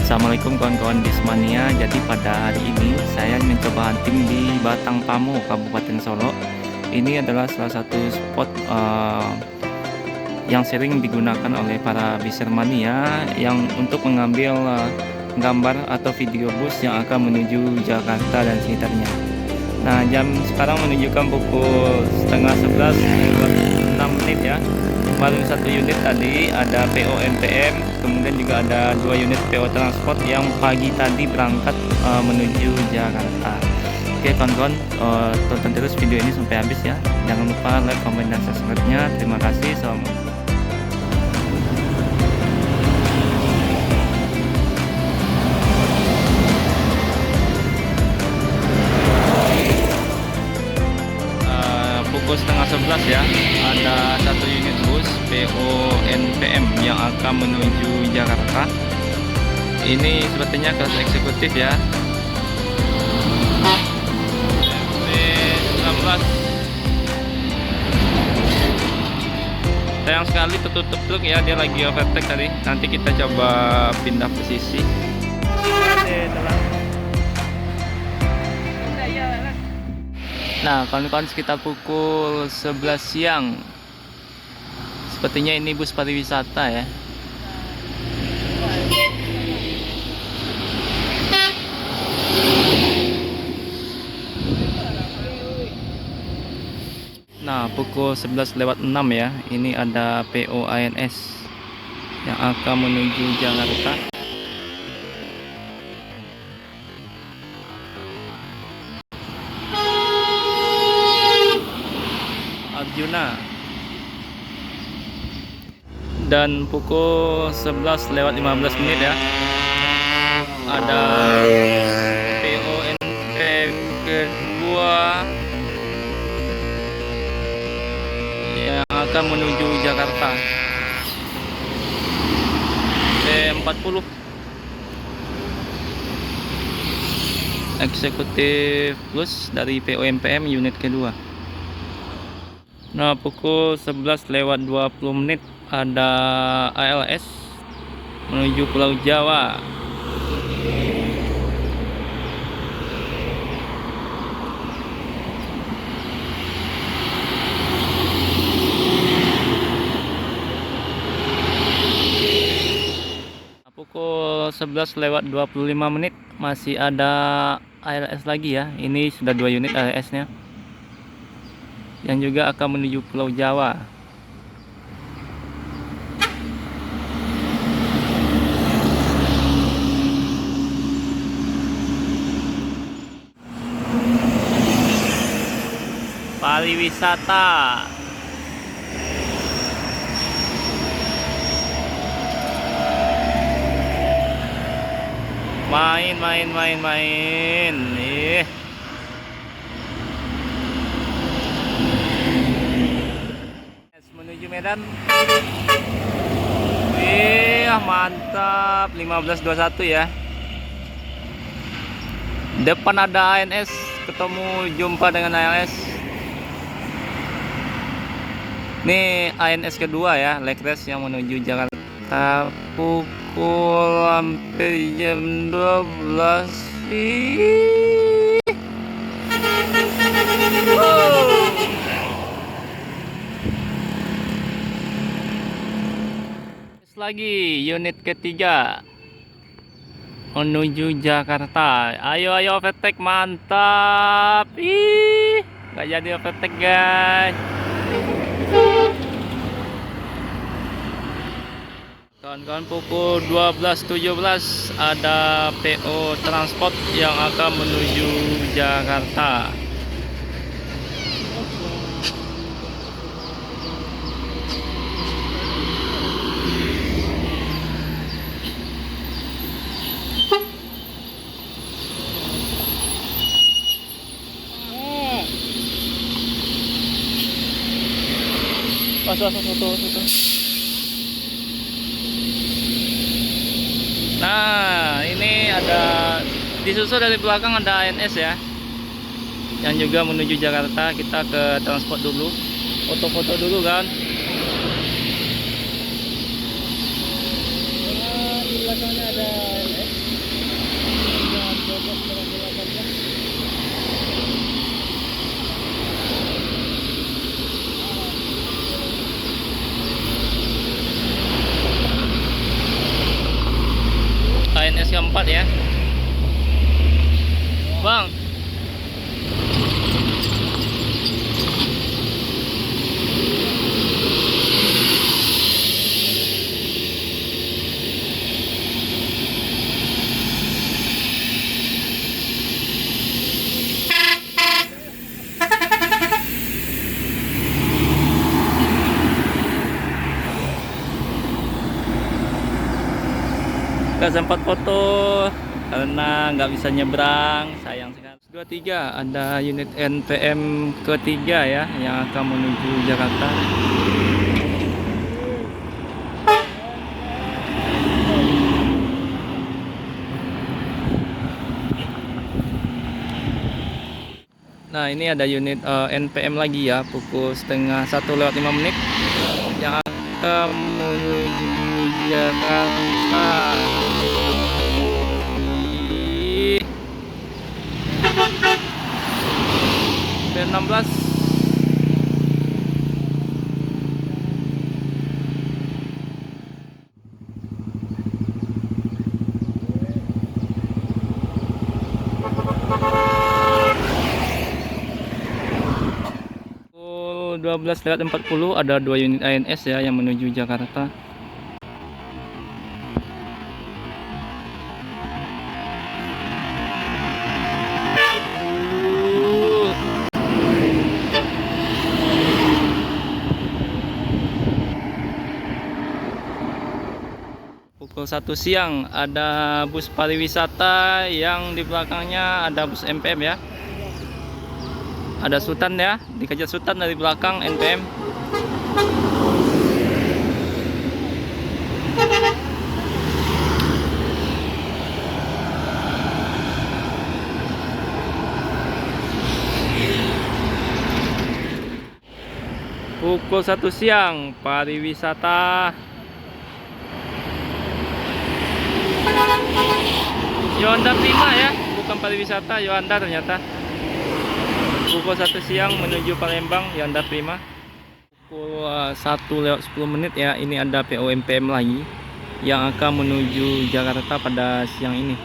Assalamualaikum kawan-kawan Bismania. Jadi pada hari ini saya mencoba hunting di Batang Pamo, Kabupaten Solo. Ini adalah salah satu spot yang sering digunakan oleh para Bisermania yang untuk mengambil gambar atau video bus yang akan menuju Jakarta dan sekitarnya. Nah, jam sekarang menunjukkan pukul setengah 11 lewat 6 menit ya. Baru satu unit tadi ada PO NPM, kemudian juga ada 2 unit PO transport yang pagi tadi berangkat menuju Jakarta. Oke kawan-kawan, tonton terus video ini sampai habis ya. Jangan lupa like, komen, dan subscribe-nya. Terima kasih. Assalamualaikum. Pukul setengah 11 ya, ada satu unit bus PO NPM yang akan menuju Jakarta. Ini sepertinya kelas eksekutif ya, MP19. Sayang sekali tertutup truk ya, dia lagi overtake tadi. Nanti kita coba pindah posisi. Nah, kawan-kawan, sekitar pukul 11 siang. Sepertinya ini bus pariwisata ya. Nah, pukul 11 lewat 6 ya. Ini ada PO ANS yang akan menuju Jakarta. Arjuna. Dan pukul 11 lewat 15 menit ya, ada PONP kedua yang akan menuju Jakarta. P40 eksekutif plus dari POMPM unit kedua. Nah, pukul 11 lewat 20 menit ada ALS menuju Pulau Jawa. Nah, pukul 11 lewat 25 menit masih ada ALS lagi ya. Ini sudah 2 unit ALS-nya yang juga akan menuju Pulau Jawa. Pariwisata. Main. Nih. Menuju Medan. Mantap. 1521 ya. Depan ada ANS, ketemu jumpa dengan ALS. Ini ANS kedua ya, Lekres yang menuju Jakarta pukul hampir jam 12. Lagi unit ketiga menuju Jakarta. Ayo overtake, mantap. Nggak jadi overtake guys. Kawan-kawan, pukul 12.17 ada PO transport yang akan menuju Jakarta. Foto. Nah, ini ada disusul dari belakang ada ANS ya, yang juga menuju Jakarta. Kita ke transport dulu, foto-foto dulu kan. Di belakangnya ada ANS. ANS keempat ya Bang. Gak sempat foto karena nggak bisa nyebrang, sayang sekali. 23 ada unit NPM ketiga ya yang akan menuju Jakarta. Nah ini ada unit NPM lagi ya, pukul setengah 1:05 yang akan menuju Jakarta. P16 12:40 ada 2 unit ANS ya yang menuju Jakarta. Pukul 1 siang ada bus pariwisata yang di belakangnya ada bus NPM ya. Ada Sultan ya, dikejar Sultan dari belakang NPM. Pukul 1 siang pariwisata Yohanda Prima ya, bukan pariwisata Yohanda ternyata. Pukul 1 siang menuju Palembang Yohanda Prima. Pukul 1:10 ya, ini ada PO NPM lagi yang akan menuju Jakarta pada siang ini.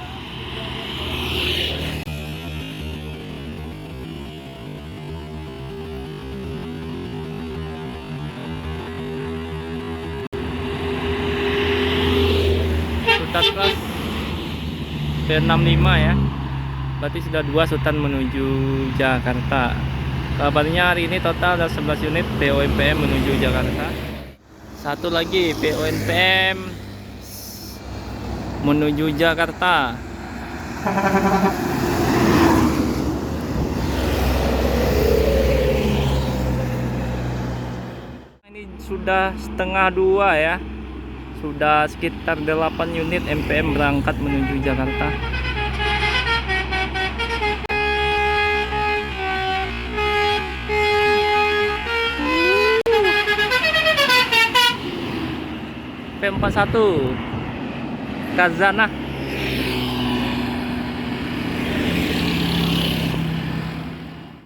Sultan P65 ya, berarti sudah 2 Sultan menuju Jakarta. Kabarnya hari ini total ada 11 unit PO NPM menuju Jakarta. Satu lagi PO NPM menuju Jakarta. Ini sudah 1:30 ya. Sudah sekitar 8 unit NPM berangkat menuju Jakarta. P41 Kazana.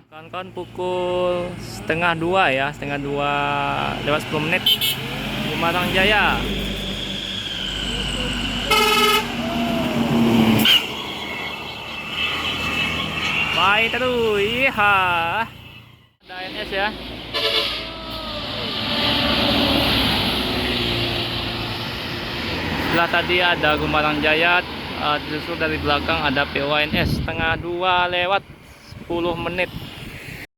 Kawan-kawan pukul 1:30 ya, 1:30 Gumarang Jaya. Baik terus, iya. Ada ANS ya. Setelah tadi ada Gumarang Jaya, disusul dari belakang ada PO ANS 1:30 lewat 10 menit.